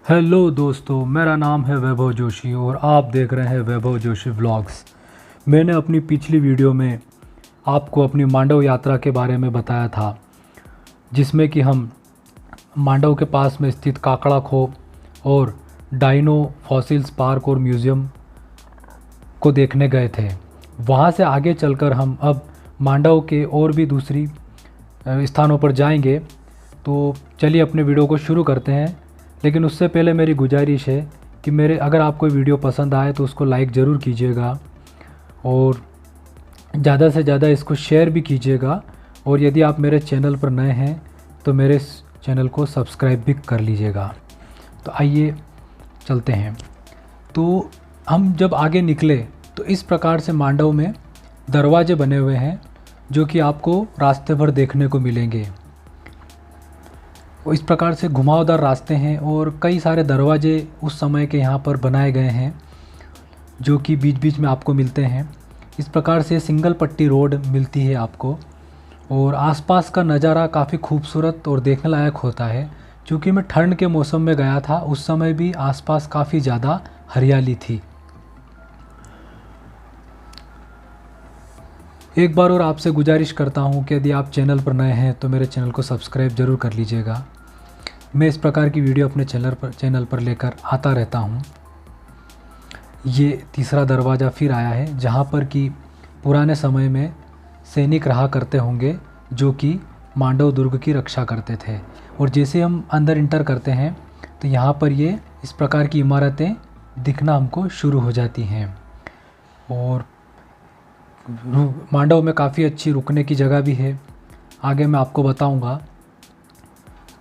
Hello दोस्तों, मेरा नाम है वैभव जोशी और आप देख रहे हैं वैभव जोशी व्लॉग्स। मैंने अपनी पिछली वीडियो में आपको अपनी मांडव यात्रा के बारे में बताया था, जिसमें कि हम मांडव के पास में स्थित काकड़ा खो और डाइनो फॉसिल्स पार्क और म्यूज़ियम को देखने गए थे। वहाँ से आगे चलकर हम अब मांडव के और भी दूसरी स्थानों पर जाएंगे। तो चलिए अपने वीडियो को शुरू करते हैं। लेकिन उससे पहले मेरी गुजारिश है कि अगर आपको वीडियो पसंद आए तो उसको लाइक ज़रूर कीजिएगा और ज़्यादा से ज़्यादा इसको शेयर भी कीजिएगा। और यदि आप मेरे चैनल पर नए हैं तो मेरे चैनल को सब्सक्राइब भी कर लीजिएगा। तो आइए चलते हैं। तो हम जब आगे निकले तो इस प्रकार से मांडव में दरवाजे बने हुए हैं जो कि आपको रास्ते भर देखने को मिलेंगे। इस प्रकार से घुमावदार रास्ते हैं और कई सारे दरवाजे उस समय के यहाँ पर बनाए गए हैं जो कि बीच बीच में आपको मिलते हैं। इस प्रकार से सिंगल पट्टी रोड मिलती है आपको और आसपास का नज़ारा काफ़ी खूबसूरत और देखने लायक होता है। क्योंकि मैं ठंड के मौसम में गया था, उस समय भी आसपास काफ़ी ज़्यादा हरियाली थी। एक बार और आपसे गुजारिश करता हूँ कि यदि आप चैनल पर नए हैं तो मेरे चैनल को सब्सक्राइब ज़रूर कर लीजिएगा। मैं इस प्रकार की वीडियो अपने चैनल पर लेकर आता रहता हूँ। ये तीसरा दरवाज़ा फिर आया है जहाँ पर कि पुराने समय में सैनिक रहा करते होंगे जो कि मांडव दुर्ग की रक्षा करते थे। और जैसे हम अंदर इंटर करते हैं तो यहाँ पर ये इस प्रकार की इमारतें दिखना हमको शुरू हो जाती हैं। और मांडव में काफ़ी अच्छी रुकने की जगह भी है, आगे मैं आपको बताऊँगा।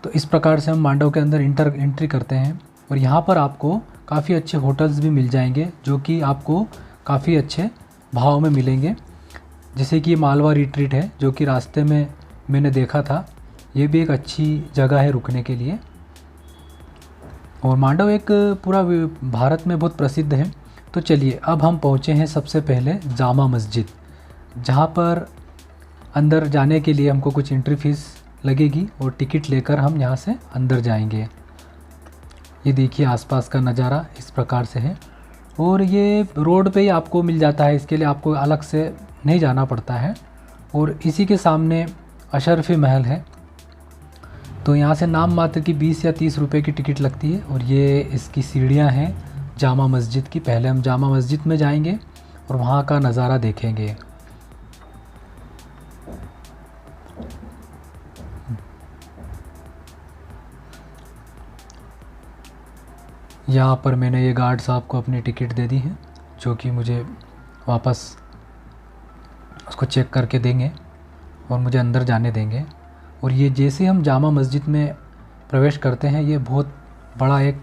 तो इस प्रकार से हम मांडव के अंदर एंट्री करते हैं और यहाँ पर आपको काफ़ी अच्छे होटल्स भी मिल जाएंगे जो कि आपको काफ़ी अच्छे भाव में मिलेंगे। जैसे कि मालवा रिट्रीट है जो कि रास्ते में मैंने देखा था, ये भी एक अच्छी जगह है रुकने के लिए। और मांडव एक पूरा भारत में बहुत प्रसिद्ध है। तो चलिए अब हम पहुँचे हैं सबसे पहले जामा मस्जिद, जहाँ पर अंदर जाने के लिए हमको कुछ एंट्री फीस लगेगी और टिकट लेकर हम यहाँ से अंदर जाएंगे। ये देखिए आसपास का नज़ारा इस प्रकार से है और ये रोड पे ही आपको मिल जाता है, इसके लिए आपको अलग से नहीं जाना पड़ता है। और इसी के सामने अशरफी महल है। तो यहाँ से नाम मात्र की 20 या 30 रुपए की टिकट लगती है और ये इसकी सीढ़ियाँ हैं जामा मस्जिद की। पहले हम जामा मस्जिद में जाएंगे और वहाँ का नज़ारा देखेंगे। यहाँ पर मैंने ये गार्ड साहब को अपनी टिकट दे दी है जो कि मुझे वापस उसको चेक करके देंगे और मुझे अंदर जाने देंगे। और ये जैसे हम जामा मस्जिद में प्रवेश करते हैं, ये बहुत बड़ा एक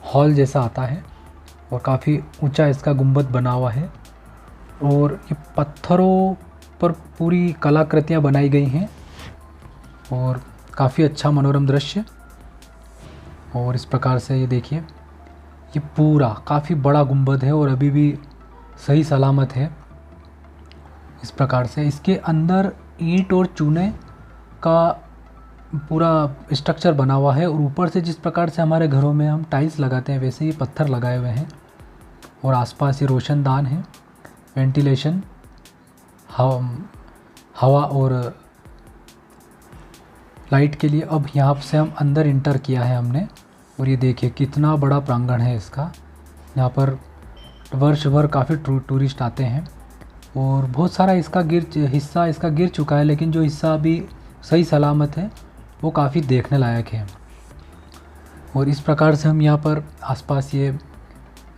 हॉल जैसा आता है और काफ़ी ऊंचा इसका गुंबद बना हुआ है। और ये पत्थरों पर पूरी कलाकृतियाँ बनाई गई हैं और काफ़ी अच्छा मनोरम दृश्य। और इस प्रकार से ये देखिए, ये पूरा काफ़ी बड़ा गुंबद है और अभी भी सही सलामत है। इस प्रकार से इसके अंदर ईंट और चूने का पूरा स्ट्रक्चर बना हुआ है और ऊपर से जिस प्रकार से हमारे घरों में हम टाइल्स लगाते हैं वैसे ही पत्थर लगाए हुए हैं। और आसपास ये रोशनदान है, वेंटिलेशन, हवा और लाइट के लिए। अब यहाँ से हम अंदर इंटर किया है हमने और ये देखिए कितना बड़ा प्रांगण है इसका। यहाँ पर वर्ष भर काफ़ी टूरिस्ट आते हैं और बहुत सारा हिस्सा इसका गिर चुका है, लेकिन जो हिस्सा अभी सही सलामत है वो काफ़ी देखने लायक है। और इस प्रकार से हम यहाँ पर आसपास ये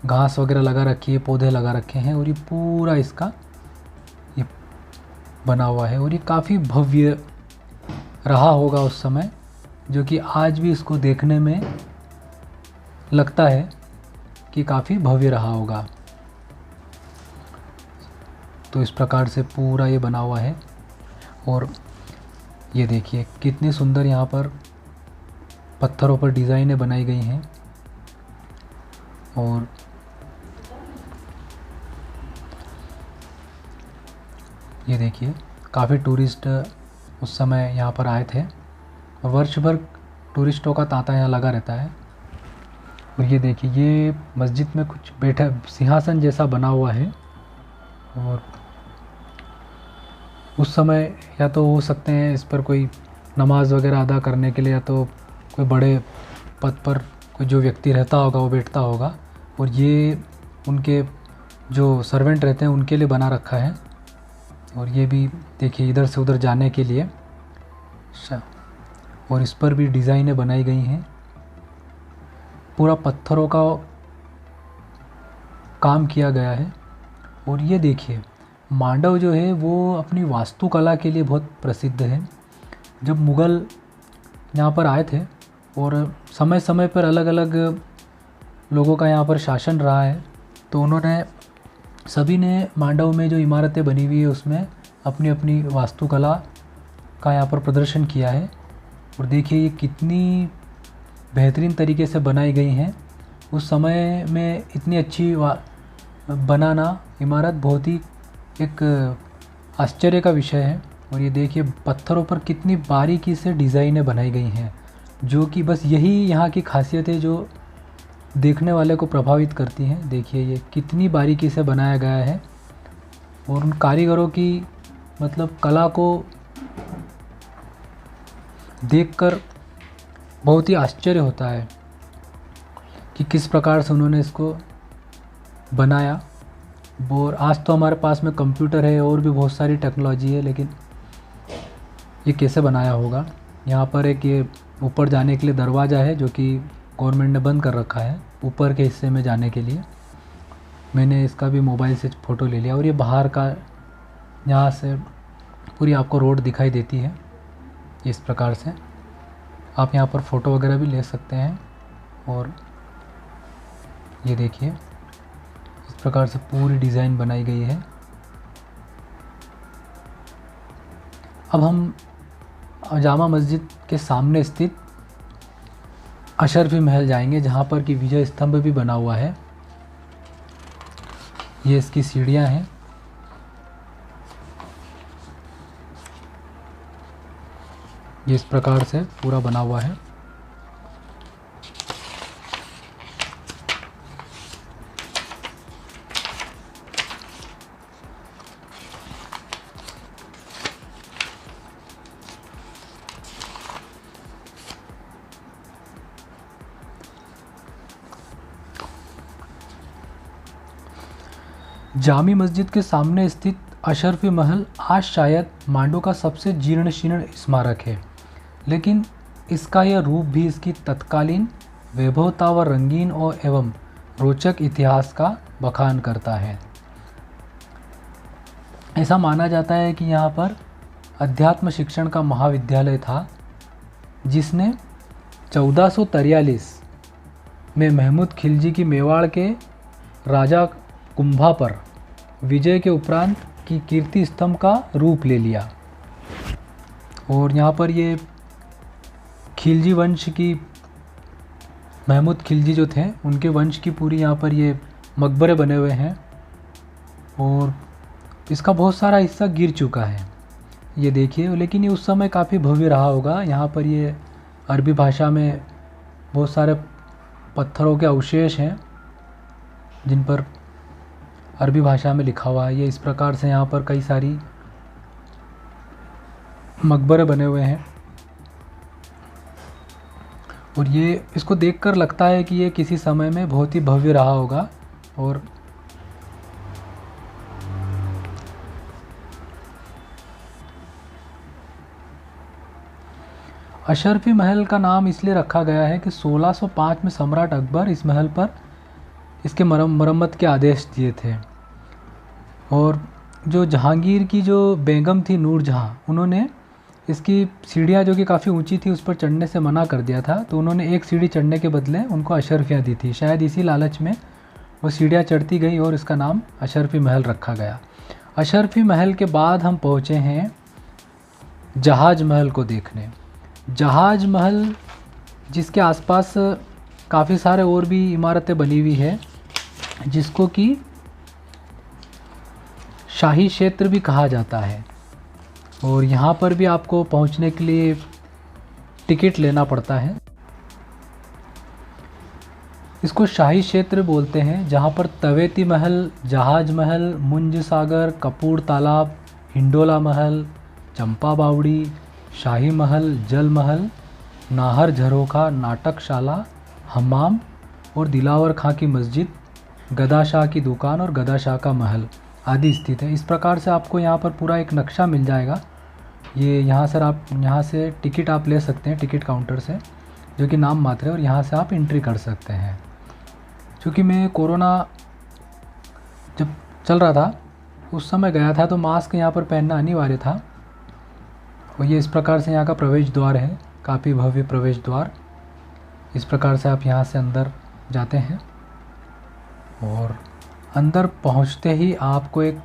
घास वगैरह लगा रखी है, पौधे लगा रखे हैं और ये पूरा इसका ये बना हुआ है। और ये काफ़ी भव्य रहा होगा उस समय, जो कि आज भी इसको देखने में लगता है कि काफ़ी भव्य रहा होगा। तो इस प्रकार से पूरा ये बना हुआ है और ये देखिए कितनी सुंदर यहाँ पर पत्थरों पर डिज़ाइनें बनाई गई हैं। और ये देखिए काफ़ी टूरिस्ट उस समय यहाँ पर आए थे और वर्ष भर टूरिस्टों का तांता यहाँ लगा रहता है। और ये देखिए, ये मस्जिद में कुछ बैठा सिंहासन जैसा बना हुआ है, और उस समय या तो हो सकते हैं इस पर कोई नमाज वगैरह अदा करने के लिए, या तो कोई बड़े पद पर कोई जो व्यक्ति रहता होगा वो बैठता होगा, और ये उनके जो सर्वेंट रहते हैं उनके लिए बना रखा है। और ये भी देखिए इधर से उधर जाने के लिए, और इस पर भी डिज़ाइनें बनाई गई हैं। पूरा पत्थरों का काम किया गया है। और ये देखिए, मांडव जो है वो अपनी वास्तुकला के लिए बहुत प्रसिद्ध है। जब मुग़ल यहाँ पर आए थे, और समय समय पर अलग अलग लोगों का यहाँ पर शासन रहा है, तो उन्होंने सभी ने मांडव में जो इमारतें बनी हुई है उसमें अपनी अपनी वास्तुकला का यहाँ पर प्रदर्शन किया है। और देखिए ये कितनी बेहतरीन तरीके से बनाई गई हैं। उस समय में इतनी अच्छी बनाना इमारत बहुत ही एक आश्चर्य का विषय है। और ये देखिए पत्थरों पर कितनी बारीकी से डिज़ाइनें बनाई गई हैं, जो कि बस यही यहाँ की खासियत है जो देखने वाले को प्रभावित करती हैं। देखिए ये कितनी बारीकी से बनाया गया है, और उन कारीगरों की मतलब कला को देखकर बहुत ही आश्चर्य होता है कि किस प्रकार से उन्होंने इसको बनाया। और आज तो हमारे पास में कंप्यूटर है और भी बहुत सारी टेक्नोलॉजी है, लेकिन ये कैसे बनाया होगा। यहाँ पर एक ये ऊपर जाने के लिए दरवाज़ा है जो कि गवर्नमेंट ने बंद कर रखा है ऊपर के हिस्से में जाने के लिए। मैंने इसका भी मोबाइल से फ़ोटो ले लिया। और ये बाहर का, यहाँ से पूरी आपको रोड दिखाई देती है। इस प्रकार से आप यहाँ पर फ़ोटो वगैरह भी ले सकते हैं। और ये देखिए इस प्रकार से पूरी डिज़ाइन बनाई गई है। अब हम जामा मस्जिद के सामने स्थित अशरफी महल जाएंगे, जहाँ पर कि विजय स्तंभ भी बना हुआ है। ये इसकी सीढ़ियाँ हैं। ये इस प्रकार से पूरा बना हुआ है। जामी मस्जिद के सामने स्थित अशरफी महल आज शायद मांडव का सबसे जीर्ण शीर्ण स्मारक है, लेकिन इसका यह रूप भी इसकी तत्कालीन वैभवता व रंगीन और एवं रोचक इतिहास का बखान करता है। ऐसा माना जाता है कि यहाँ पर अध्यात्म शिक्षण का महाविद्यालय था, जिसने 1443 में महमूद खिलजी की मेवाड़ के राजा कुंभा पर विजय के उपरांत की कीर्ति स्तंभ का रूप ले लिया। और यहाँ पर ये खिलजी वंश की, महमूद खिलजी जो थे उनके वंश की पूरी यहाँ पर ये मकबरे बने हुए हैं, और इसका बहुत सारा हिस्सा गिर चुका है। ये देखिए, लेकिन ये उस समय काफ़ी भव्य रहा होगा। यहाँ पर ये अरबी भाषा में बहुत सारे पत्थरों के अवशेष हैं जिन पर अरबी भाषा में लिखा हुआ है। ये इस प्रकार से यहाँ पर कई सारी मकबरे बने हुए हैं, और ये इसको देखकर लगता है कि ये किसी समय में बहुत ही भव्य रहा होगा। और अशरफी महल का नाम इसलिए रखा गया है कि 1605 में सम्राट अकबर इस महल पर इसके मरम्मत के आदेश दिए थे। और जो जहांगीर की जो बेगम थी नूरजहां, उन्होंने इसकी सीढ़ियाँ जो कि काफ़ी ऊंची थी उस पर चढ़ने से मना कर दिया था, तो उन्होंने एक सीढ़ी चढ़ने के बदले उनको अशरफियाँ दी थी। शायद इसी लालच में वो सीढ़ियाँ चढ़ती गई और इसका नाम अशरफी महल रखा गया। अशरफी महल के बाद हम पहुँचे हैं जहाज महल को देखने। जहाज महल, जिसके आसपास काफ़ी सारे और भी इमारतें बनी हुई है, जिसको कि शाही क्षेत्र भी कहा जाता है। और यहाँ पर भी आपको पहुँचने के लिए टिकट लेना पड़ता है। इसको शाही क्षेत्र बोलते हैं, जहाँ पर तवेती महल, जहाज महल, मुंज सागर, कपूर तालाब, हिंडोला महल, चंपा बावड़ी, शाही महल, जल महल, नाहर झरोखा, नाटकशाला, हम्माम और दिलावर खां की मस्जिद, गदा शाह की दुकान और गदा शाह का महल आदि स्थित है। इस प्रकार से आपको यहाँ पर पूरा एक नक्शा मिल जाएगा। ये यहाँ से टिकट आप ले सकते हैं टिकट काउंटर से, जो कि नाम मात्र है, और यहाँ से आप एंट्री कर सकते हैं। क्योंकि मैं कोरोना जब चल रहा था उस समय गया था, तो मास्क यहाँ पर पहनना अनिवार्य था। और ये इस प्रकार से यहाँ का प्रवेश द्वार है, काफ़ी भव्य प्रवेश द्वार। इस प्रकार से आप यहाँ से अंदर जाते हैं और अंदर पहुँचते ही आपको एक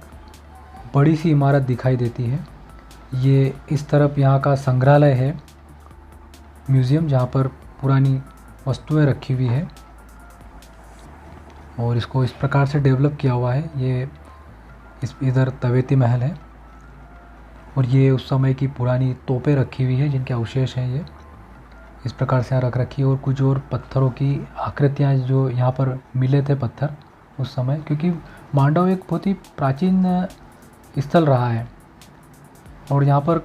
बड़ी सी इमारत दिखाई देती है। ये इस तरफ यहाँ का संग्रहालय है, म्यूज़ियम, जहाँ पर पुरानी वस्तुएं रखी हुई है और इसको इस प्रकार से डेवलप किया हुआ है। ये इधर तवेती महल है और ये उस समय की पुरानी तोपें रखी हुई है जिनके अवशेष हैं। ये इस प्रकार से यहाँ रख रखी है और कुछ और पत्थरों की आकृतियाँ जो यहाँ पर मिले थे पत्थर उस समय, क्योंकि मांडव एक बहुत ही प्राचीन स्थल रहा है और यहाँ पर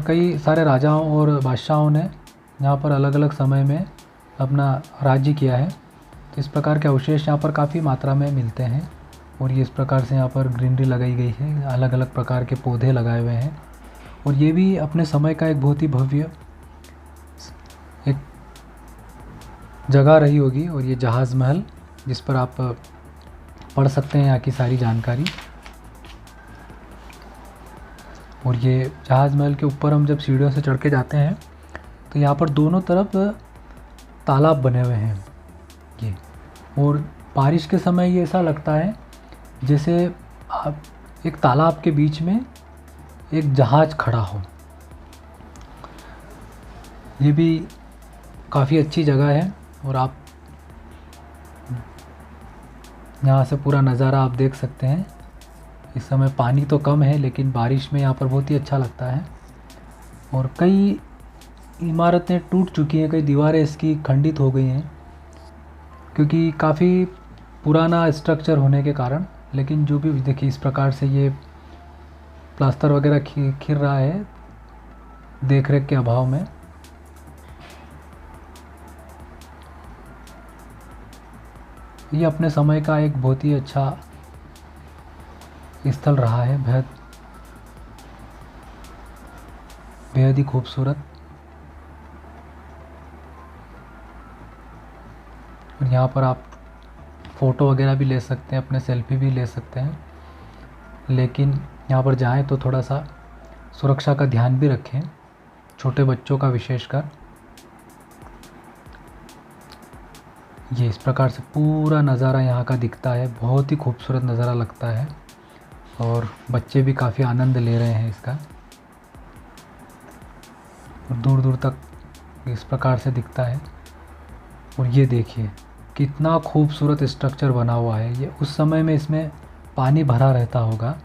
कई सारे राजाओं और बादशाहों ने यहाँ पर अलग अलग समय में अपना राज्य किया है। तो इस प्रकार के अवशेष यहाँ पर काफ़ी मात्रा में मिलते हैं और ये इस प्रकार से यहाँ पर ग्रीनरी लगाई गई है, अलग अलग प्रकार के पौधे लगाए हुए हैं और ये भी अपने समय का एक बहुत ही भव्य एक जगह रही होगी। और ये जहाज़ महल, जिस पर आप पढ़ सकते हैं यहाँ की सारी जानकारी। और ये जहाज़ महल के ऊपर हम जब सीढ़ियों से चढ़ के जाते हैं तो यहाँ पर दोनों तरफ तालाब बने हुए हैं ये, और बारिश के समय ये ऐसा लगता है जैसे आप एक तालाब के बीच में एक जहाज़ खड़ा हो। ये भी काफ़ी अच्छी जगह है और आप यहाँ से पूरा नज़ारा आप देख सकते हैं। इस समय पानी तो कम है लेकिन बारिश में यहाँ पर बहुत ही अच्छा लगता है। और कई इमारतें टूट चुकी हैं, कई दीवारें इसकी खंडित हो गई हैं क्योंकि काफ़ी पुराना स्ट्रक्चर होने के कारण। लेकिन जो भी देखिए इस प्रकार से ये प्लास्टर वगैरह खिर रहा है देख रेख के अभाव में। ये अपने समय का एक बहुत ही अच्छा स्थल रहा है, बेहद ही खूबसूरत। और यहाँ पर आप फ़ोटो वगैरह भी ले सकते हैं, अपने सेल्फी भी ले सकते हैं, लेकिन यहाँ पर जाएं तो थोड़ा सा सुरक्षा का ध्यान भी रखें, छोटे बच्चों का विशेषकर। ये इस प्रकार से पूरा नज़ारा यहाँ का दिखता है, बहुत ही खूबसूरत नज़ारा लगता है और बच्चे भी काफ़ी आनंद ले रहे हैं इसका। और दूर दूर तक इस प्रकार से दिखता है। और ये देखिए कितना खूबसूरत स्ट्रक्चर बना हुआ है। ये उस समय में इसमें पानी भरा रहता होगा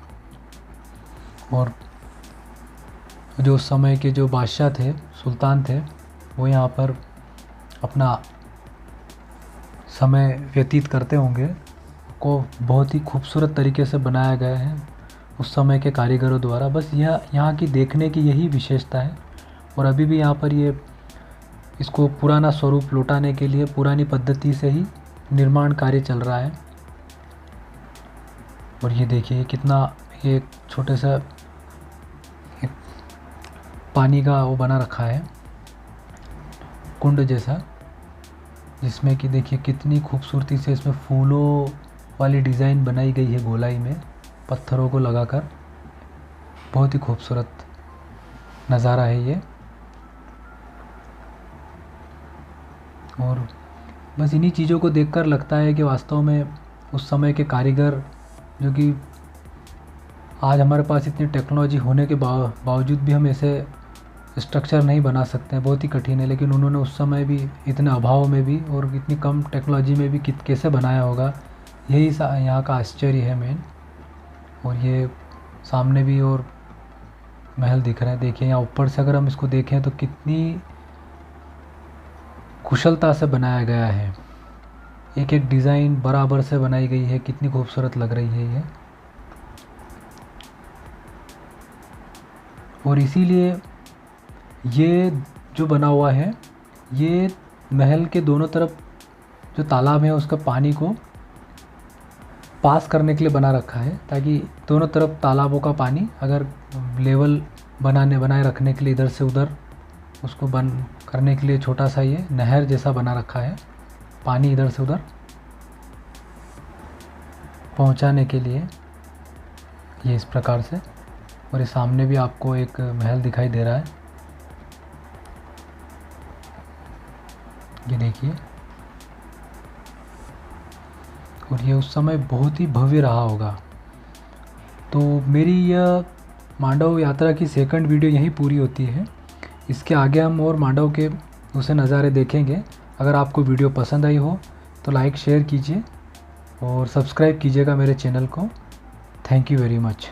और जो उस समय के जो बादशाह थे, सुल्तान थे, वो यहाँ पर अपना समय व्यतीत करते होंगे। को बहुत ही खूबसूरत तरीके से बनाया गया है उस समय के कारीगरों द्वारा। बस यह यहाँ की देखने की यही विशेषता है। और अभी भी यहाँ पर ये इसको पुराना स्वरूप लौटाने के लिए पुरानी पद्धति से ही निर्माण कार्य चल रहा है। और ये देखिए कितना ये एक छोटे सा एक पानी का वो बना रखा है कुंड जैसा, जिसमें कि देखिए कितनी खूबसूरती से इसमें फूलों वाली डिज़ाइन बनाई गई है गोलाई में पत्थरों को लगाकर। बहुत ही खूबसूरत नज़ारा है ये। और बस इन्हीं चीज़ों को देखकर लगता है कि वास्तव में उस समय के कारीगर, जो कि आज हमारे पास इतनी टेक्नोलॉजी होने के बावजूद भी हम ऐसे स्ट्रक्चर नहीं बना सकते हैं, बहुत ही कठिन है। लेकिन उन्होंने उस समय भी इतने अभाव में भी और इतनी कम टेक्नोलॉजी में भी कैसे बनाया होगा, यही यहाँ का आश्चर्य है मेन। और ये सामने भी और महल दिख रहे हैं। देखिए यहाँ ऊपर से अगर हम इसको देखें तो कितनी कुशलता से बनाया गया है। एक एक डिज़ाइन बराबर से बनाई गई है, कितनी खूबसूरत लग रही है ये। और इसीलिए ये जो बना हुआ है, ये महल के दोनों तरफ जो तालाब है उसका पानी को पास करने के लिए बना रखा है, ताकि दोनों तरफ तालाबों का पानी अगर लेवल बनाए रखने के लिए इधर से उधर उसको बंद करने के लिए छोटा सा ये नहर जैसा बना रखा है, पानी इधर से उधर पहुंचाने के लिए, ये इस प्रकार से। और ये सामने भी आपको एक महल दिखाई दे रहा है, ये देखिए। और ये उस समय बहुत ही भव्य रहा होगा। तो मेरी यह मांडव यात्रा की सेकंड वीडियो यहीं पूरी होती है। इसके आगे हम और मांडव के दूसरे नज़ारे देखेंगे। अगर आपको वीडियो पसंद आई हो तो लाइक शेयर कीजिए और सब्सक्राइब कीजिएगा मेरे चैनल को। Thank you very much.